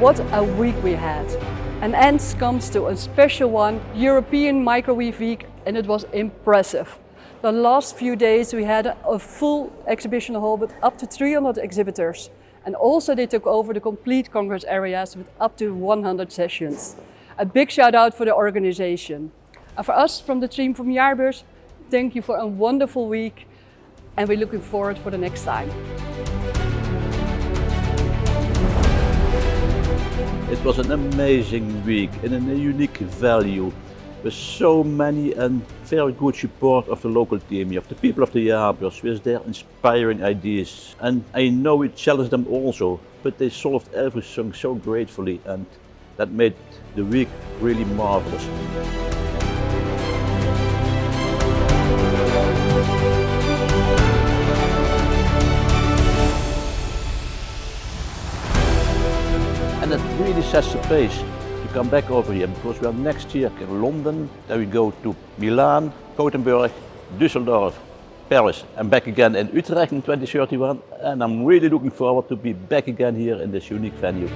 What a week we had. An end comes to a special one, European Microwave Week, and it was impressive. The last few days we had a full exhibition hall with up to 300 exhibitors. And also they took over the complete congress areas with up to 100 sessions. A big shout out for the organization. And for us from the team from Jaarbeurs, thank you for a wonderful week and we're looking forward for the next time. It was an amazing week in a unique value with so many and very good support of the local team, of the people of the Jaarbeurs with their inspiring ideas. And I know we challenged them also, but they solved everything so gratefully and that made the week really marvelous. And it really sets the pace to come back over here because we are next year in London, then we go to Milan, Gothenburg, Düsseldorf, Paris and back again in Utrecht in 2031 and I'm really looking forward to be back again here in this unique venue.